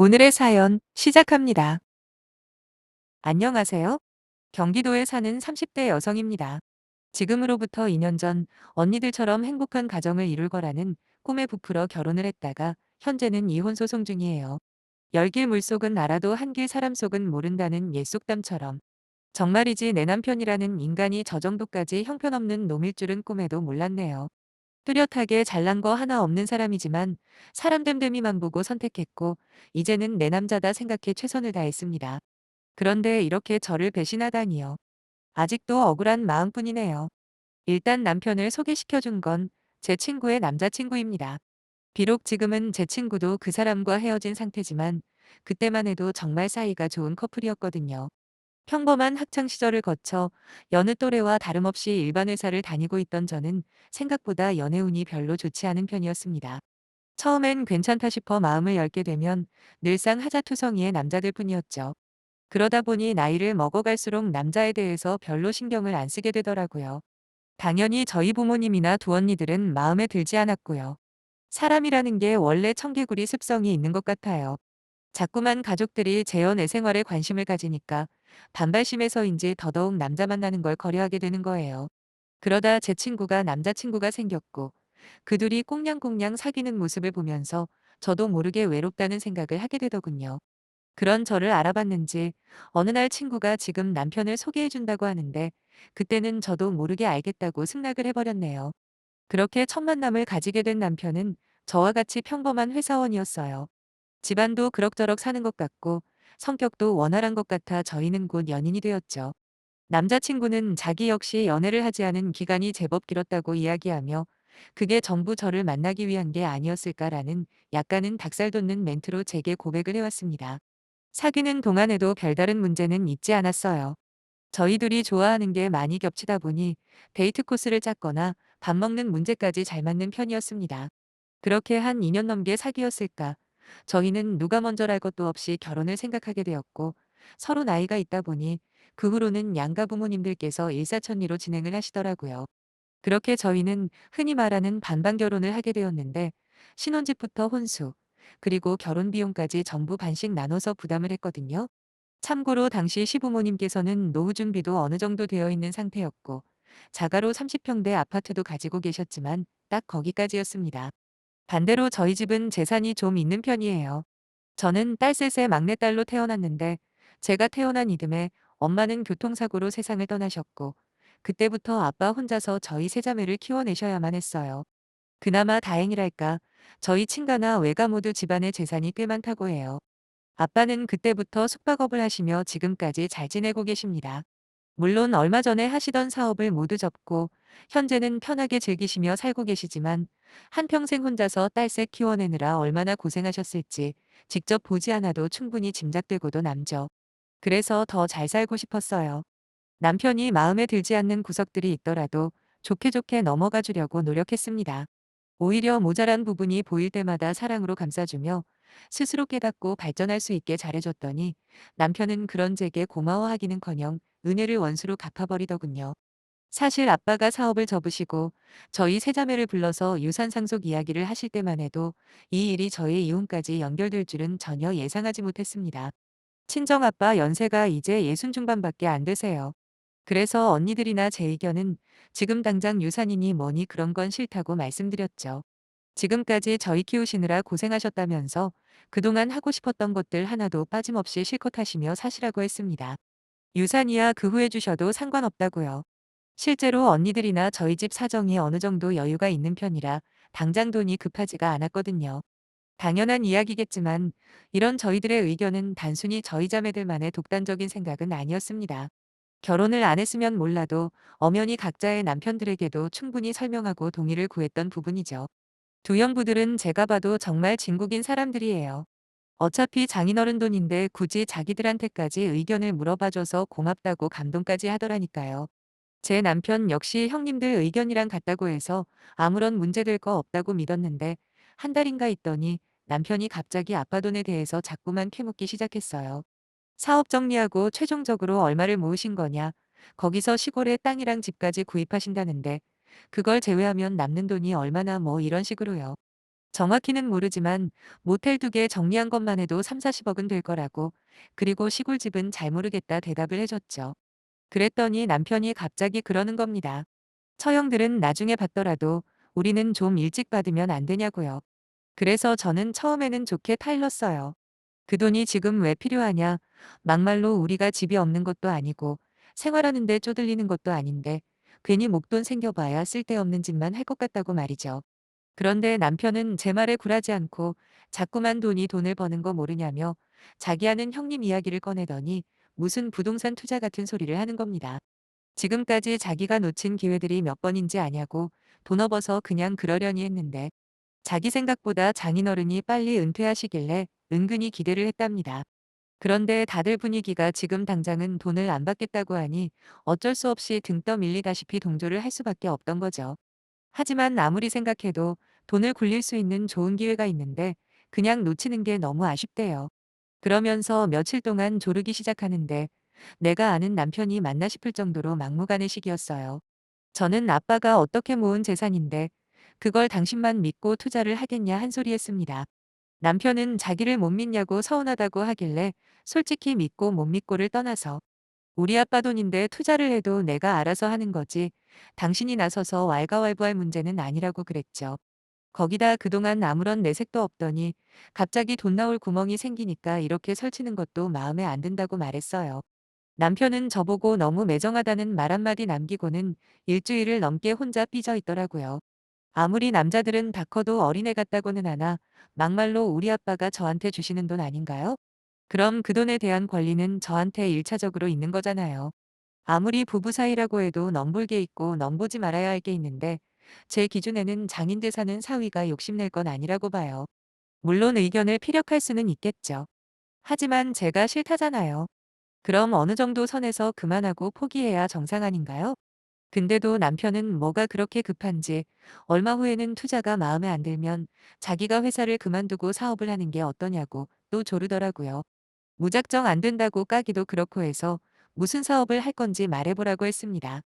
오늘의 사연 시작합니다. 안녕하세요. 경기도에 사는 30대 여성입니다. 지금으로부터 2년 전 언니들처럼 행복한 가정을 이룰 거라는 꿈에 부풀어 결혼을 했다가 현재는 이혼 소송 중이에요. 열길 물속은 알아도 한길 사람 속은 모른다는 옛 속담처럼 정말이지 내 남편이라는 인간이 저 정도까지 형편없는 놈일 줄은 꿈에도 몰랐네요. 뚜렷하게 잘난 거 하나 없는 사람이지만 사람 됨됨이만 보고 선택했고 이제는 내 남자다 생각해 최선을 다했습니다. 그런데 이렇게 저를 배신하다니요. 아직도 억울한 마음뿐이네요. 일단 남편을 소개시켜 준 건 제 친구의 남자친구입니다. 비록 지금은 제 친구도 그 사람과 헤어진 상태지만 그때만 해도 정말 사이가 좋은 커플이었거든요. 평범한 학창 시절을 거쳐 여느 또래와 다름없이 일반 회사를 다니고 있던 저는 생각보다 연애운이 별로 좋지 않은 편이었습니다. 처음엔 괜찮다 싶어 마음을 열게 되면 늘상 하자투성이의 남자들 뿐이었죠. 그러다 보니 나이를 먹어갈수록 남자에 대해서 별로 신경을 안 쓰게 되더라고요. 당연히 저희 부모님이나 두 언니들은 마음에 들지 않았고요. 사람이라는 게 원래 청개구리 습성이 있는 것 같아요. 자꾸만 가족들이 제 연애 생활에 관심을 가지니까 반발심에서인지 더더욱 남자 만나는 걸 거려하게 되는 거예요. 그러다 제 친구가 남자친구가 생겼고 그 둘이 꽁냥꽁냥 사귀는 모습을 보면서 저도 모르게 외롭다는 생각을 하게 되더군요. 그런 저를 알아봤는지 어느 날 친구가 지금 남편을 소개해준다고 하는데 그때는 저도 모르게 알겠다고 승낙을 해버렸네요. 그렇게 첫 만남을 가지게 된 남편은 저와 같이 평범한 회사원이었어요. 집안도 그럭저럭 사는 것 같고 성격도 원활한 것 같아 저희는 곧 연인이 되었죠. 남자친구는 자기 역시 연애를 하지 않은 기간이 제법 길었다고 이야기하며 그게 전부 저를 만나기 위한 게 아니었을까라는 약간은 닭살 돋는 멘트로 제게 고백을 해왔습니다. 사귀는 동안에도 별다른 문제는 있지 않았어요. 저희 둘이 좋아하는 게 많이 겹치다 보니 데이트 코스를 짰거나 밥 먹는 문제까지 잘 맞는 편이었습니다. 그렇게 한 2년 넘게 사귀었을까. 저희는 누가 먼저랄 것도 없이 결혼을 생각하게 되었고 서로 나이가 있다 보니 그 후로는 양가 부모님들께서 일사천리로 진행을 하시더라고요. 그렇게 저희는 흔히 말하는 반반 결혼을 하게 되었는데 신혼집부터 혼수, 그리고 결혼 비용까지 전부 반씩 나눠서 부담을 했거든요. 참고로 당시 시부모님께서는 노후 준비도 어느 정도 되어 있는 상태였고 자가로 30평대 아파트도 가지고 계셨지만 딱 거기까지였습니다. 반대로 저희 집은 재산이 좀 있는 편이에요. 저는 딸셋의 막내딸로 태어났는데 제가 태어난 이듬해 엄마는 교통사고로 세상을 떠나셨고 그때부터 아빠 혼자서 저희 세 자매를 키워내셔야만 했어요. 그나마 다행이랄까 저희 친가나 외가 모두 집안에 재산이 꽤 많다고 해요. 아빠는 그때부터 숙박업을 하시며 지금까지 잘 지내고 계십니다. 물론 얼마 전에 하시던 사업을 모두 접고 현재는 편하게 즐기시며 살고 계시지만 한평생 혼자서 딸셋 키워내느라 얼마나 고생하셨을지 직접 보지 않아도 충분히 짐작되고도 남죠. 그래서 더 잘 살고 싶었어요. 남편이 마음에 들지 않는 구석들이 있더라도 좋게 좋게 넘어가 주려고 노력했습니다. 오히려 모자란 부분이 보일 때마다 사랑으로 감싸주며 스스로 깨닫고 발전할 수 있게 잘해줬더니 남편은 그런 제게 고마워하기는커녕 은혜를 원수로 갚아버리더군요. 사실 아빠가 사업을 접으시고 저희 세자매를 불러서 유산 상속 이야기를 하실 때만 해도 이 일이 저의 이혼까지 연결될 줄은 전혀 예상하지 못했습니다. 친정아빠 연세가 이제 60 중반밖에 안 되세요. 그래서 언니들이나 제 의견은 지금 당장 유산이니 뭐니 그런 건 싫다고 말씀드렸죠. 지금까지 저희 키우시느라 고생하셨다면서 그동안 하고 싶었던 것들 하나도 빠짐없이 실컷 하시며 사시라고 했습니다. 유산이야 그 후에 주셔도 상관없다고요. 실제로 언니들이나 저희 집 사정이 어느 정도 여유가 있는 편이라 당장 돈이 급하지가 않았거든요. 당연한 이야기겠지만 이런 저희들의 의견은 단순히 저희 자매들만의 독단적인 생각은 아니었습니다. 결혼을 안 했으면 몰라도 엄연히 각자의 남편들에게도 충분히 설명하고 동의를 구했던 부분이죠. 두 형부들은 제가 봐도 정말 진국인 사람들이에요. 어차피 장인어른 돈인데 굳이 자기들한테까지 의견을 물어봐줘서 고맙다고 감동까지 하더라니까요. 제 남편 역시 형님들 의견이랑 같다고 해서 아무런 문제될 거 없다고 믿었는데 한 달인가 있더니 남편이 갑자기 아빠 돈에 대해서 자꾸만 캐묻기 시작했어요. 사업 정리하고 최종적으로 얼마를 모으신 거냐? 거기서 시골에 땅이랑 집까지 구입하신다는데 그걸 제외하면 남는 돈이 얼마나 뭐 이런 식으로요. 정확히는 모르지만 모텔 2개 정리한 것만 해도 3, 40억은 될 거라고, 그리고 시골집은 잘 모르겠다 대답을 해줬죠. 그랬더니 남편이 갑자기 그러는 겁니다. 처형들은 나중에 받더라도 우리는 좀 일찍 받으면 안 되냐고요. 그래서 저는 처음에는 좋게 타일렀어요. 그 돈이 지금 왜 필요하냐? 막말로 우리가 집이 없는 것도 아니고 생활하는데 쪼들리는 것도 아닌데 괜히 목돈 생겨봐야 쓸데없는 짓만 할 것 같다고 말이죠. 그런데 남편은 제 말에 굴하지 않고 자꾸만 돈을 버는 거 모르냐며 자기 아는 형님 이야기를 꺼내더니 무슨 부동산 투자 같은 소리를 하는 겁니다. 지금까지 자기가 놓친 기회들이 몇 번인지 아냐고 돈 업어서 그냥 그러려니 했는데 자기 생각보다 장인어른이 빨리 은퇴하시길래 은근히 기대를 했답니다. 그런데 다들 분위기가 지금 당장은 돈을 안 받겠다고 하니 어쩔 수 없이 등 떠밀리다시피 동조를 할 수밖에 없던 거죠. 하지만 아무리 생각해도 돈을 굴릴 수 있는 좋은 기회가 있는데 그냥 놓치는 게 너무 아쉽대요. 그러면서 며칠 동안 조르기 시작하는데 내가 아는 남편이 맞나 싶을 정도로 막무가내 식이었어요. 저는 아빠가 어떻게 모은 재산인데 그걸 당신만 믿고 투자를 하겠냐 한 소리 했습니다. 남편은 자기를 못 믿냐고 서운하다고 하길래 솔직히 믿고 못 믿고를 떠나서 우리 아빠 돈인데 투자를 해도 내가 알아서 하는 거지 당신이 나서서 왈가왈부할 문제는 아니라고 그랬죠. 거기다 그동안 아무런 내색도 없더니 갑자기 돈 나올 구멍이 생기니까 이렇게 설치는 것도 마음에 안 든다고 말했어요. 남편은 저보고 너무 매정하다는 말 한마디 남기고는 일주일을 넘게 혼자 삐져 있더라고요. 아무리 남자들은 다 커도 어린애 같다고는 하나 막말로 우리 아빠가 저한테 주시는 돈 아닌가요? 그럼 그 돈에 대한 권리는 저한테 일차적으로 있는 거잖아요. 아무리 부부 사이라고 해도 넘볼게 있고 넘보지 말아야 할 게 있는데 제 기준에는 장인들 사는 사위가 욕심낼 건 아니라고 봐요. 물론 의견을 피력할 수는 있겠죠. 하지만 제가 싫다잖아요. 그럼 어느 정도 선에서 그만하고 포기해야 정상 아닌가요? 근데도 남편은 뭐가 그렇게 급한지 얼마 후에는 투자가 마음에 안 들면 자기가 회사를 그만두고 사업을 하는 게 어떠냐고 또 조르더라고요. 무작정 안 된다고 까기도 그렇고 해서 무슨 사업을 할 건지 말해보라고 했습니다.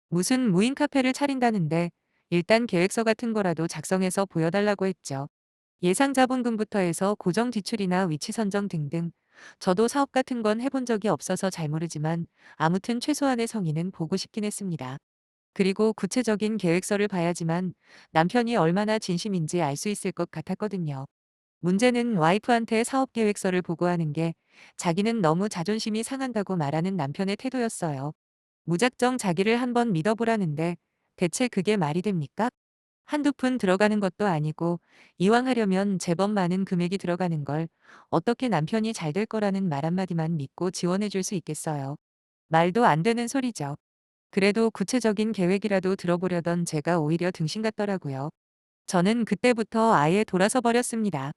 무슨 무인 카페를 차린다는데 일단 계획서 같은 거라도 작성해서 보여달라고 했죠. 예상 자본금부터 해서 고정 지출이나 위치 선정 등등. 저도 사업 같은 건 해본 적이 없어서 잘 모르지만 아무튼 최소한의 성의는 보고 싶긴 했습니다. 그리고 구체적인 계획서를 봐야지만 남편이 얼마나 진심인지 알 수 있을 것 같았거든요. 문제는 와이프한테 사업 계획서를 보고하는 게 자기는 너무 자존심이 상한다고 말하는 남편의 태도였어요. 무작정 자기를 한번 믿어보라는데 대체 그게 말이 됩니까? 한두 푼 들어가는 것도 아니고 이왕 하려면 제법 많은 금액이 들어가는 걸 어떻게 남편이 잘 될 거라는 말 한마디만 믿고 지원해 줄 수 있겠어요. 말도 안 되는 소리죠. 그래도 구체적인 계획이라도 들어보려던 제가 오히려 등신 같더라고요. 저는 그때부터 아예 돌아서 버렸습니다.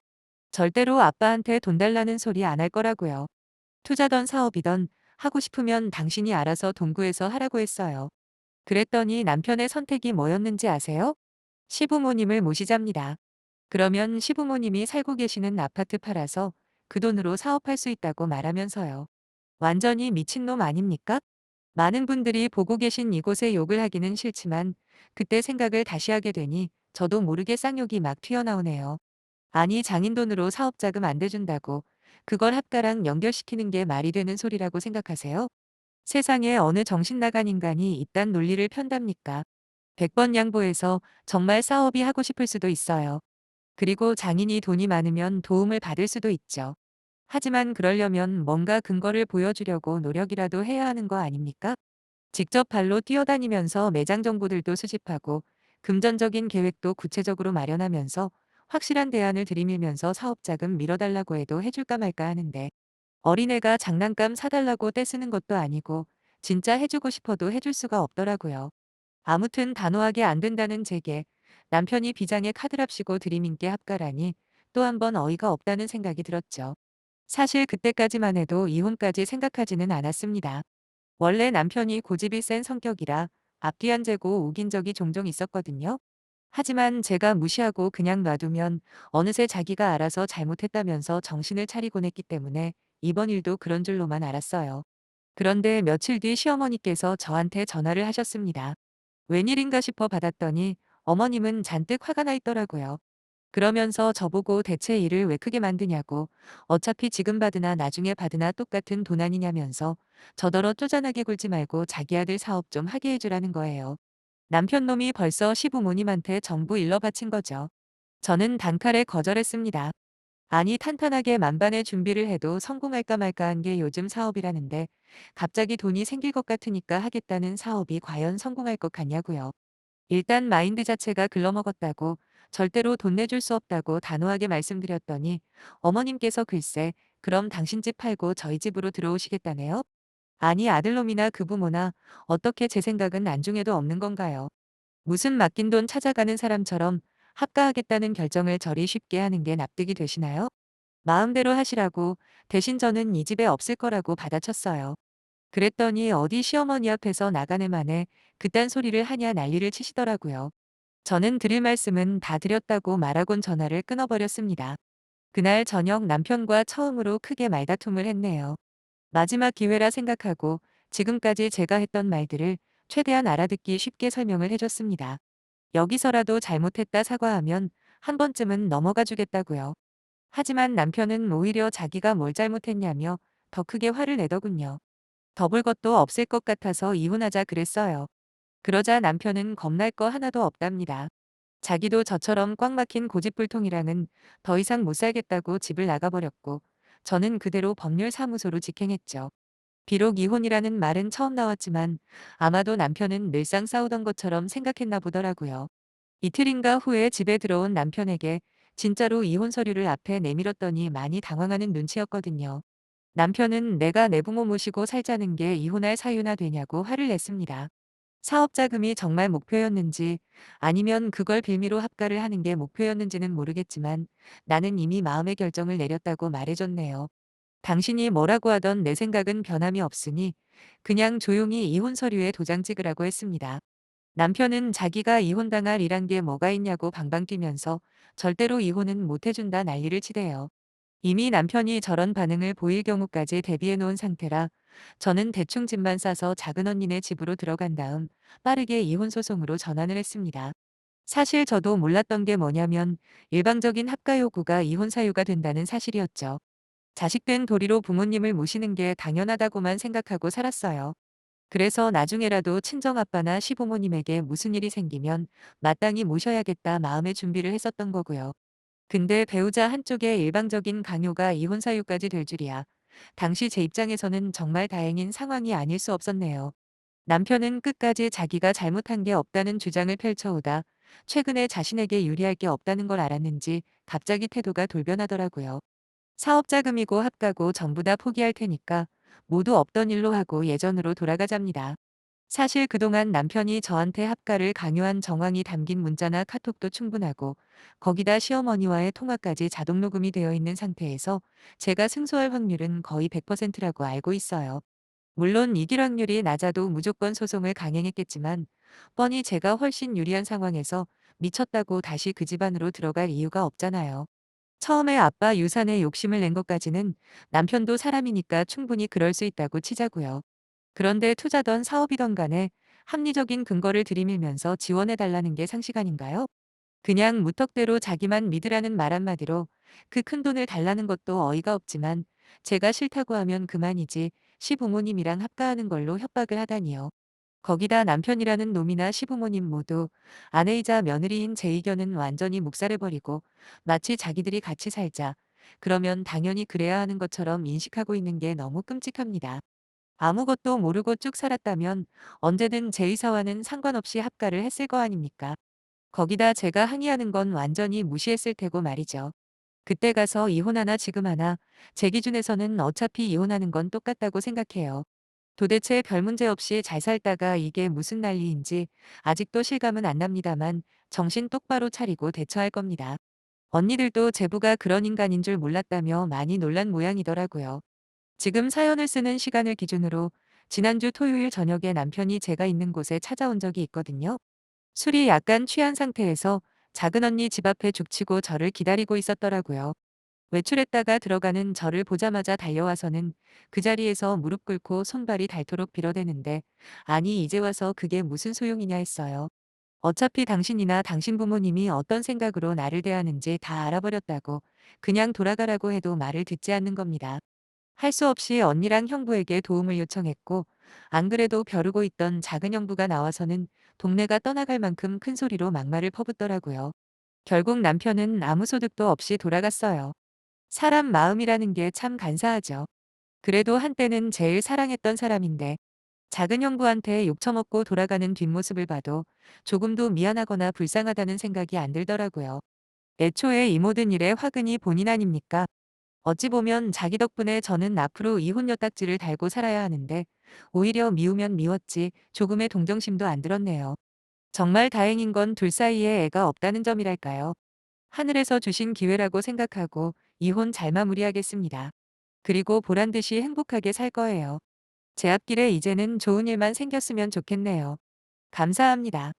절대로 아빠한테 돈 달라는 소리 안 할 거라고요. 투자던 사업이던 하고 싶으면 당신이 알아서 돈 구해서 하라고 했어요. 그랬더니 남편의 선택이 뭐였는지 아세요? 시부모님을 모시잡니다. 그러면 시부모님이 살고 계시는 아파트 팔아서 그 돈으로 사업할 수 있다고 말하면서요. 완전히 미친놈 아닙니까? 많은 분들이 보고 계신 이곳에 욕을 하기는 싫지만 그때 생각을 다시 하게 되니 저도 모르게 쌍욕이 막 튀어나오네요. 아니 장인 돈으로 사업 자금 안 대준다고 그걸 합가랑 연결시키는 게 말이 되는 소리라고 생각하세요? 세상에 어느 정신 나간 인간이 이딴 논리를 편답니까? 100번 양보해서 정말 사업이 하고 싶을 수도 있어요. 그리고 장인이 돈이 많으면 도움을 받을 수도 있죠. 하지만 그러려면 뭔가 근거를 보여주려고 노력이라도 해야 하는 거 아닙니까? 직접 발로 뛰어다니면서 매장 정보들도 수집하고 금전적인 계획도 구체적으로 마련하면서 확실한 대안을 들이밀면서 사업자금 밀어달라고 해도 해줄까 말까 하는데 어린애가 장난감 사달라고 떼쓰는 것도 아니고 진짜 해주고 싶어도 해줄 수가 없더라고요. 아무튼 단호하게 안 된다는 제게 남편이 비장의 카드랍시고 들이민게 합가라니 또 한 번 어이가 없다는 생각이 들었죠. 사실 그때까지만 해도 이혼까지 생각하지는 않았습니다. 원래 남편이 고집이 센 성격이라 앞뒤 안 재고 우긴 적이 종종 있었거든요. 하지만 제가 무시하고 그냥 놔두면 어느새 자기가 알아서 잘못했다면서 정신을 차리곤 했기 때문에 이번 일도 그런 줄로만 알았어요. 그런데 며칠 뒤 시어머니께서 저한테 전화를 하셨습니다. 웬일인가 싶어 받았더니 어머님은 잔뜩 화가 나 있더라고요. 그러면서 저보고 대체 일을 왜 크게 만드냐고, 어차피 지금 받으나 나중에 받으나 똑같은 돈 아니냐면서 저더러 쪼잔하게 굴지 말고 자기 아들 사업 좀 하게 해주라는 거예요. 남편 놈이 벌써 시부모님한테 전부 일러 바친 거죠. 저는 단칼에 거절했습니다. 아니 탄탄하게 만반의 준비를 해도 성공할까 말까 한 게 요즘 사업이라는데 갑자기 돈이 생길 것 같으니까 하겠다는 사업이 과연 성공할 것 같냐고요. 일단 마인드 자체가 글러먹었다고 절대로 돈 내줄 수 없다고 단호하게 말씀드렸더니 어머님께서 글쎄 그럼 당신 집 팔고 저희 집으로 들어오시겠다네요? 아니 아들놈이나 그 부모나 어떻게 제 생각은 안중에도 없는 건가요? 무슨 맡긴 돈 찾아가는 사람처럼 합가하겠다는 결정을 저리 쉽게 하는 게 납득이 되시나요? 마음대로 하시라고 대신 저는 이 집에 없을 거라고 받아쳤어요. 그랬더니 어디 시어머니 앞에서 나가네 만에 그딴 소리를 하냐 난리를 치시더라고요. 저는 드릴 말씀은 다 드렸다고 말하곤 전화를 끊어버렸습니다. 그날 저녁 남편과 처음으로 크게 말다툼을 했네요. 마지막 기회라 생각하고 지금까지 제가 했던 말들을 최대한 알아듣기 쉽게 설명을 해줬습니다. 여기서라도 잘못했다 사과하면 한 번쯤은 넘어가 주겠다고요. 하지만 남편은 오히려 자기가 뭘 잘못했냐며 더 크게 화를 내더군요. 더 볼 것도 없을 것 같아서 이혼하자 그랬어요. 그러자 남편은 겁날 거 하나도 없답니다. 자기도 저처럼 꽉 막힌 고집불통이랑은 더 이상 못 살겠다고 집을 나가버렸고 저는 그대로 법률사무소로 직행했죠. 비록 이혼이라는 말은 처음 나왔지만 아마도 남편은 늘상 싸우던 것처럼 생각했나 보더라고요. 이틀인가 후에 집에 들어온 남편에게 진짜로 이혼 서류를 앞에 내밀었더니 많이 당황하는 눈치였거든요. 남편은 내가 내 부모 모시고 살자는 게 이혼할 사유나 되냐고 화를 냈습니다. 사업 자금이 정말 목표였는지 아니면 그걸 빌미로 합가를 하는 게 목표였는지는 모르겠지만 나는 이미 마음의 결정을 내렸다고 말해줬네요. 당신이 뭐라고 하던 내 생각은 변함이 없으니 그냥 조용히 이혼 서류에 도장 찍으라고 했습니다. 남편은 자기가 이혼당할 일한 게 뭐가 있냐고 방방 뛰면서 절대로 이혼은 못 해준다 난리를 치대요. 이미 남편이 저런 반응을 보일 경우까지 대비해 놓은 상태라 저는 대충 짐만 싸서 작은 언니네 집으로 들어간 다음 빠르게 이혼 소송으로 전환을 했습니다. 사실 저도 몰랐던 게 뭐냐면 일방적인 합가 요구가 이혼 사유가 된다는 사실이었죠. 자식된 도리로 부모님을 모시는 게 당연하다고만 생각하고 살았어요. 그래서 나중에라도 친정아빠나 시부모님에게 무슨 일이 생기면 마땅히 모셔야겠다 마음의 준비를 했었던 거고요. 근데 배우자 한쪽의 일방적인 강요가 이혼 사유까지 될 줄이야. 당시 제 입장에서는 정말 다행인 상황이 아닐 수 없었네요. 남편은 끝까지 자기가 잘못한 게 없다는 주장을 펼쳐오다 최근에 자신에게 유리할 게 없다는 걸 알았는지 갑자기 태도가 돌변하더라고요. 사업 자금이고 합가고 전부 다 포기할 테니까 모두 없던 일로 하고 예전으로 돌아가잡니다. 사실 그동안 남편이 저한테 합가를 강요한 정황이 담긴 문자나 카톡도 충분하고 거기다 시어머니와의 통화까지 자동 녹음이 되어 있는 상태에서 제가 승소할 확률은 거의 100%라고 알고 있어요. 물론 이길 확률이 낮아도 무조건 소송을 강행했겠지만 뻔히 제가 훨씬 유리한 상황에서 미쳤다고 다시 그 집안으로 들어갈 이유가 없잖아요. 처음에 아빠 유산에 욕심을 낸 것까지는 남편도 사람이니까 충분히 그럴 수 있다고 치자고요. 그런데 투자던 사업이던 간에 합리적인 근거를 들이밀면서 지원해 달라는 게 상식 아닌가요? 그냥 무턱대로 자기만 믿으라는 말 한마디로 그 큰돈을 달라는 것도 어이가 없지만 제가 싫다고 하면 그만이지 시부모님이랑 합가하는 걸로 협박을 하다니요. 거기다 남편이라는 놈이나 시부모님 모두 아내이자 며느리인 제 의견은 완전히 묵살해버리고 마치 자기들이 같이 살자. 그러면 당연히 그래야 하는 것처럼 인식하고 있는 게 너무 끔찍합니다. 아무것도 모르고 쭉 살았다면 언제든 제 의사와는 상관없이 합가를 했을 거 아닙니까? 거기다 제가 항의하는 건 완전히 무시했을 테고 말이죠. 그때 가서 이혼하나 지금 하나 제 기준에서는 어차피 이혼하는 건 똑같다고 생각해요. 도대체 별 문제 없이 잘 살다가 이게 무슨 난리인지 아직도 실감은 안 납니다만 정신 똑바로 차리고 대처할 겁니다. 언니들도 제부가 그런 인간인 줄 몰랐다며 많이 놀란 모양이더라고요. 지금 사연을 쓰는 시간을 기준으로 지난주 토요일 저녁에 남편이 제가 있는 곳에 찾아온 적이 있거든요. 술이 약간 취한 상태에서 작은 언니 집 앞에 죽치고 저를 기다리고 있었더라고요. 외출했다가 들어가는 저를 보자마자 달려와서는 그 자리에서 무릎 꿇고 손발이 닳도록 빌어대는데 아니 이제 와서 그게 무슨 소용이냐 했어요. 어차피 당신이나 당신 부모님이 어떤 생각으로 나를 대하는지 다 알아버렸다고 그냥 돌아가라고 해도 말을 듣지 않는 겁니다. 할 수 없이 언니랑 형부에게 도움을 요청했고, 안 그래도 벼르고 있던 작은 형부가 나와서는 동네가 떠나갈 만큼 큰 소리로 막말을 퍼붓더라고요. 결국 남편은 아무 소득도 없이 돌아갔어요. 사람 마음이라는 게 참 간사하죠. 그래도 한때는 제일 사랑했던 사람인데 작은 형부한테 욕처먹고 돌아가는 뒷모습을 봐도 조금도 미안하거나 불쌍하다는 생각이 안 들더라고요. 애초에 이 모든 일의 화근이 본인 아닙니까? 어찌 보면 자기 덕분에 저는 앞으로 이혼 엿딱지를 달고 살아야 하는데 오히려 미우면 미웠지 조금의 동정심도 안 들었네요. 정말 다행인 건 둘 사이에 애가 없다는 점이랄까요. 하늘에서 주신 기회라고 생각하고 이혼 잘 마무리하겠습니다. 그리고 보란 듯이 행복하게 살 거예요. 제 앞길에 이제는 좋은 일만 생겼으면 좋겠네요. 감사합니다.